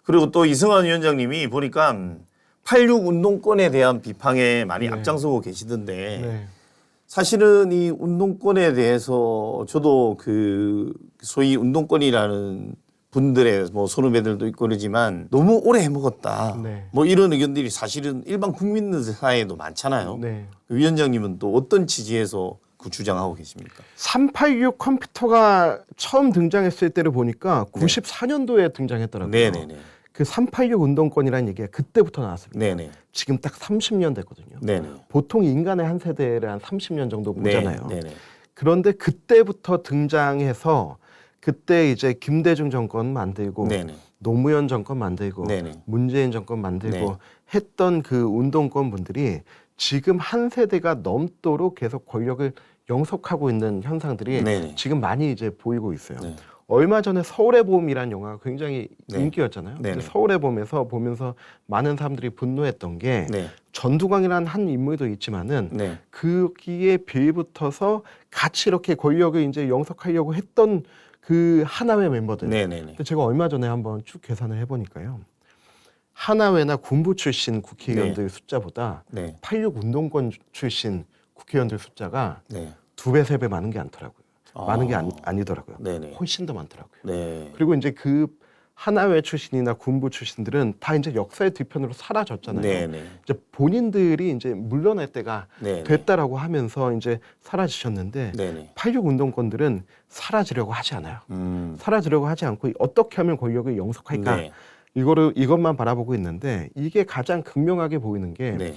그리고 또 이승환 위원장님이 보니까 86 운동권에 대한 비판에 많이 네. 앞장서고 계시던데 네. 사실은 이 운동권에 대해서 저도 그 소위 운동권이라는 분들의 뭐 선후배들도 있고 그러지만 너무 오래 해먹었다. 네. 뭐 이런 의견들이 사실은 일반 국민들 사이에도 많잖아요. 네. 위원장님은 또 어떤 취지에서 그 주장하고 계십니까? 386 컴퓨터가 처음 등장했을 때를 보니까 94년도에 등장했더라고요. 네네네. 그 386 운동권이라는 얘기가 그때부터 나왔습니다. 네네. 지금 딱 30년 됐거든요. 네네. 보통 인간의 한 세대를 한 30년 정도 보잖아요. 네네. 그런데 그때부터 등장해서 그때 이제 김대중 정권 만들고 네네. 노무현 정권 만들고 네네. 문재인 정권 만들고 네. 했던 그 운동권 분들이 지금 한 세대가 넘도록 계속 권력을 영속하고 있는 현상들이 네네. 지금 많이 이제 보이고 있어요. 네. 얼마 전에 서울의 봄이라는 영화가 굉장히 네. 인기였잖아요. 네네. 근데 서울의 봄에서 보면서 많은 사람들이 분노했던 게 네. 전두광이라는 한 인물도 있지만은 네. 거기에 빌붙어서 같이 이렇게 권력을 이제 영속하려고 했던 그 하나회 멤버들. 네네네. 근데 제가 얼마 전에 한번 쭉 계산을 해보니까요. 하나회나 군부 출신 국회의원들 숫자보다 네. 86 운동권 출신 국회의원들 숫자가 네. 2배, 3배 많은 게 많더라고요. 아. 많은 게 아니더라고요. 네네. 훨씬 더 많더라고요. 네. 그리고 이제 그 하나회 출신이나 군부 출신들은 다 이제 역사의 뒤편으로 사라졌잖아요. 네네. 이제 본인들이 이제 물러날 때가 네네. 됐다라고 하면서 이제 사라지셨는데 네네. 86 운동권들은 사라지려고 하지 않아요. 사라지려고 하지 않고 어떻게 하면 권력을 영속할까? 네. 이것만 바라보고 있는데 이게 가장 극명하게 보이는 게 네.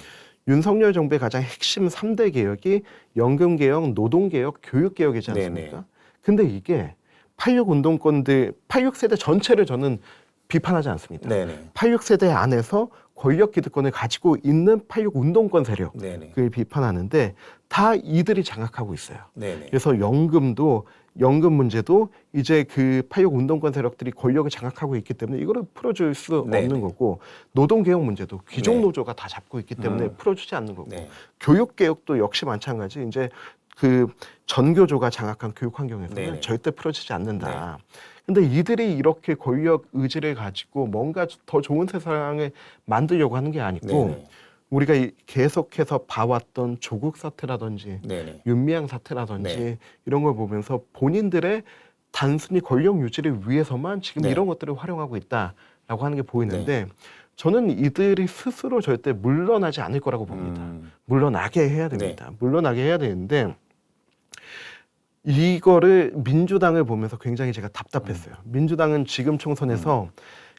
윤석열 정부의 가장 핵심 3대 개혁이 연금 개혁, 노동 개혁, 교육 개혁이지 않습니까? 네네. 근데 이게 86 운동권들, 86세대 전체를 저는 비판하지 않습니다. 네네. 86세대 안에서 권력 기득권을 가지고 있는 86 운동권 세력을 네네. 비판하는데 다 이들이 장악하고 있어요. 네네. 그래서 연금 문제도 이제 그 86 운동권 세력들이 권력을 장악하고 있기 때문에 이거를 풀어줄 수 네네. 없는 거고 노동개혁 문제도 귀족 네. 노조가 다 잡고 있기 때문에 풀어주지 않는 거고 네. 교육개혁도 역시 마찬가지 이제 그 전교조가 장악한 교육 환경에서는 네네. 절대 풀어지지 않는다. 근데 이들이 이렇게 권력 의지를 가지고 뭔가 더 좋은 세상을 만들려고 하는 게 아니고 네네. 우리가 계속해서 봐왔던 조국 사태라든지 네네. 윤미향 사태라든지 네. 이런 걸 보면서 본인들의 단순히 권력 유지를 위해서만 지금 네. 이런 것들을 활용하고 있다라고 하는 게 보이는데 저는 이들이 스스로 절대 물러나지 않을 거라고 봅니다. 물러나게 해야 됩니다. 물러나게 해야 되는데 이거를 민주당을 보면서 굉장히 제가 답답했어요. 민주당은 지금 총선에서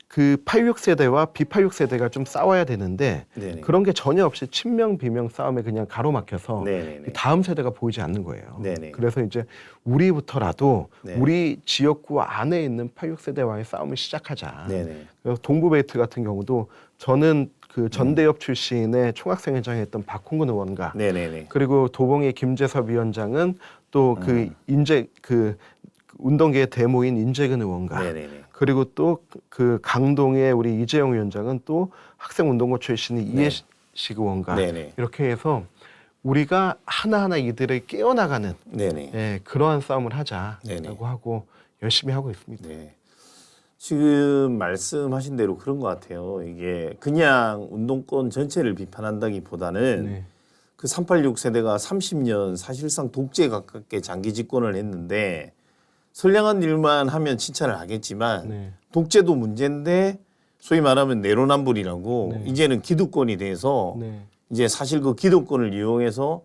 그 86세대와 B86세대가 좀 싸워야 되는데 네네. 그런 게 전혀 없이 친명 비명 싸움에 그냥 가로막혀서 네네네. 다음 세대가 보이지 않는 거예요. 네네. 그래서 이제 우리부터라도 네. 우리 지역구 안에 있는 86세대와의 싸움을 시작하자. 네네. 그래서 동부베이트 같은 경우도 저는 그 전대협 출신의 총학생회장에 했던 박홍근 의원과 네네네. 그리고 도봉의 김재섭 위원장은 또 그 그 운동계의 대모인 인재근 의원과 네네네. 그리고 또 그 강동의 우리 이재용 위원장은 또 학생운동가 출신의 이해식 의원과 네네. 이렇게 해서 우리가 하나하나 이들을 깨어나가는 네네. 그러한 싸움을 하자라고 네네. 하고 열심히 하고 있습니다. 네. 지금 말씀하신 대로 그런 것 같아요. 이게 그냥 운동권 전체를 비판한다기보다는 네. 그 386 세대가 30년 사실상 독재에 가깝게 장기 집권을 했는데 선량한 일만 하면 칭찬을 하겠지만 네. 독재도 문제인데 소위 말하면 내로남불이라고 네. 이제는 기득권이 돼서 네. 이제 사실 그 기득권을 이용해서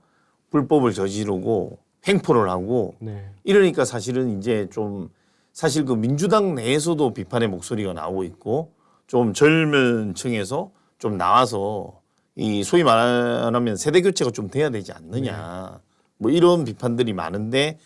불법을 저지르고 횡포를 하고 네. 이러니까 사실은 이제 좀 사실 그 민주당 내에서도 비판의 목소리가 나오고 있고 좀 젊은 층에서 좀 나와서 이 소위 말하면 세대 교체가 좀 돼야 되지 않느냐 뭐 이런 비판들이 많은데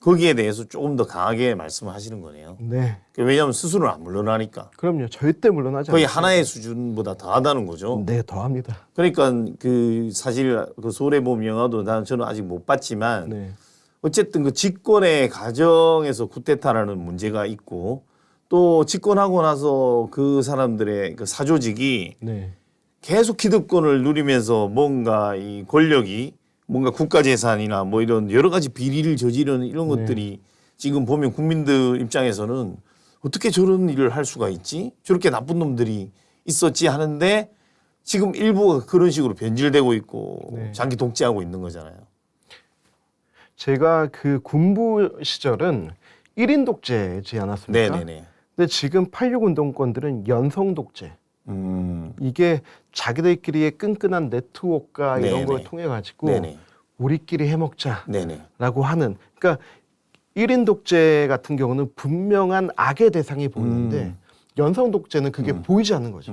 거기에 대해서 조금 더 강하게 말씀을 하시는 거네요. 네. 왜냐하면 스스로는 안 물러나니까 그럼요. 절대 물러나지 거의 않습니다. 하나의 수준보다 더하다는 거죠. 네, 더합니다. 그러니까 그 사실 그 서울의 봄 영화도 저는 아직 못 봤지만 네. 어쨌든 그 집권의 과정에서 쿠데타라는 문제가 있고 또 집권하고 나서 그 사람들의 그 사조직이 네. 계속 기득권을 누리면서 뭔가 이 권력이 뭔가 국가재산이나 뭐 이런 여러 가지 비리를 저지르는 이런 네. 것들이 지금 보면 국민들 입장에서는 어떻게 저런 일을 할 수가 있지? 저렇게 나쁜 놈들이 있었지 하는데 지금 일부가 그런 식으로 변질되고 있고 네. 장기 독재하고 있는 거잖아요. 제가 그 군부 시절은 1인 독재지 않았습니까? 네네네. 근데 지금 86 운동권들은 연성 독재. 이게 자기들끼리의 끈끈한 네트워크가 이런 네네. 걸 통해 가지고 네네. 우리끼리 해먹자라고 네네. 하는. 그러니까 1인 독재 같은 경우는 분명한 악의 대상이 보이는데 연성 독재는 그게 보이지 않는 거죠.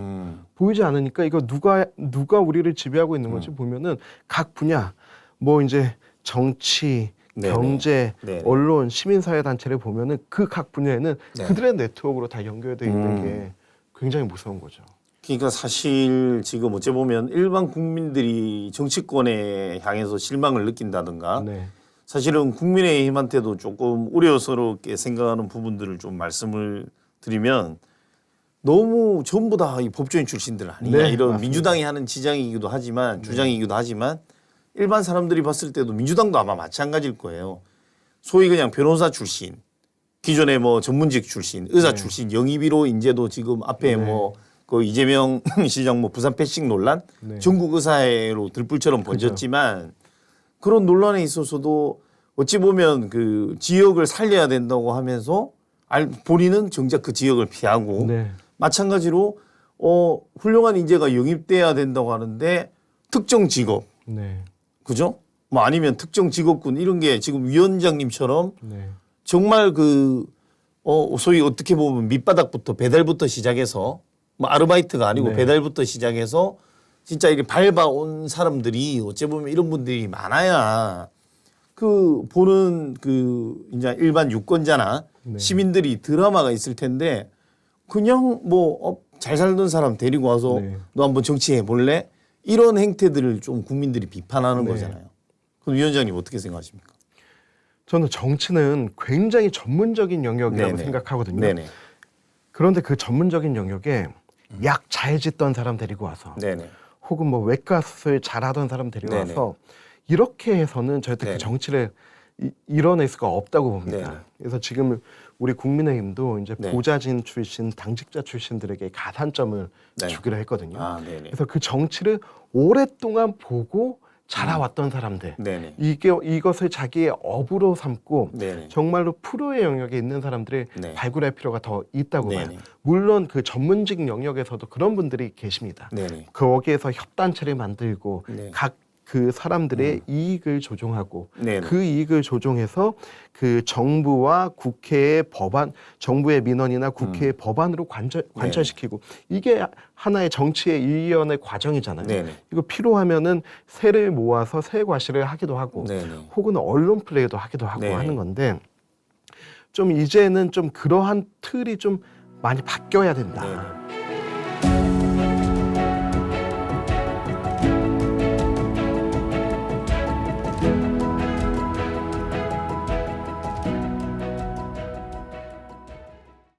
보이지 않으니까 이거 누가 우리를 지배하고 있는 건지 보면은 각 분야 뭐 이제 정치, 네네. 경제, 네네. 언론, 시민사회 단체를 보면은 그 각 분야에는 네. 그들의 네트워크로 다 연결되어 있는 게 굉장히 무서운 거죠. 그러니까 사실 지금 어찌 보면 일반 국민들이 정치권에 향해서 실망을 느낀다든가 네. 사실은 국민의힘한테도 조금 우려스럽게 생각하는 부분들을 좀 말씀을 드리면 너무 전부 다 이 법조인 출신들 아니냐 네, 이런 맞습니다. 민주당이 하는 지장이기도 하지만 주장이기도 하지만 일반 사람들이 봤을 때도 민주당도 아마 마찬가지일 거예요. 소위 그냥 변호사 출신, 기존에 뭐 전문직 출신, 의사 출신 영입위로 인제도 지금 앞에 뭐 그 이재명 시장 뭐 부산 패싱 논란 네. 전국 의사회로 들불처럼 번졌지만 그런 논란에 있어서도 어찌 보면 그 지역을 살려야 된다고 하면서 본인은 정작 그 지역을 피하고 네. 마찬가지로 훌륭한 인재가 영입돼야 된다고 하는데 특정 직업 네. 그죠? 뭐 아니면 특정 직업군 이런 게 지금 위원장님처럼 네. 정말 그 소위 어떻게 보면 밑바닥부터 배달부터 시작해서 뭐 아르바이트가 아니고 네. 배달부터 시작해서 진짜 이렇게 밟아온 사람들이 어찌 보면 이런 분들이 많아야 그 보는 그 이제 일반 유권자나 네. 시민들이 드라마가 있을 텐데 그냥 뭐 잘 살던 사람 데리고 와서 네. 너 한번 정치해 볼래? 이런 행태들을 좀 국민들이 비판하는 네. 거잖아요. 그럼 위원장님 어떻게 생각하십니까? 저는 정치는 굉장히 전문적인 영역이라고 네네. 생각하거든요. 네네. 그런데 그 전문적인 영역에 약 잘 짓던 사람 데리고 와서 네네. 혹은 뭐 외과 수술 잘하던 사람 데리고 네네. 와서 이렇게 해서는 절대 네네. 그 정치를 이뤄낼 수가 없다고 봅니다. 네네. 그래서 지금 우리 국민의힘도 이제 네. 보좌진 출신, 당직자 출신들에게 가산점을 네. 주기로 했거든요. 아, 네네. 그래서 그 정치를 오랫동안 보고 자라왔던 사람들, 네네. 이것을 자기의 업으로 삼고 네네. 정말로 프로의 영역에 있는 사람들을 네. 발굴할 필요가 더 있다고 봐요. 네네. 물론 그 전문직 영역에서도 그런 분들이 계십니다. 네네. 거기에서 협단체를 만들고 네. 각 그 사람들의 이익을 조종하고 네네. 그 이익을 조종해서 그 정부와 국회의 법안, 정부의 민원이나 국회의 법안으로 관철시키고 이게 하나의 정치의 일련의 과정이잖아요. 네네. 이거 필요하면은 세를 모아서 세 과시를 하기도 하고 네네. 혹은 언론 플레이도 하기도 하고 네. 하는 건데 좀 이제는 좀 그러한 틀이 좀 많이 바뀌어야 된다. 네네.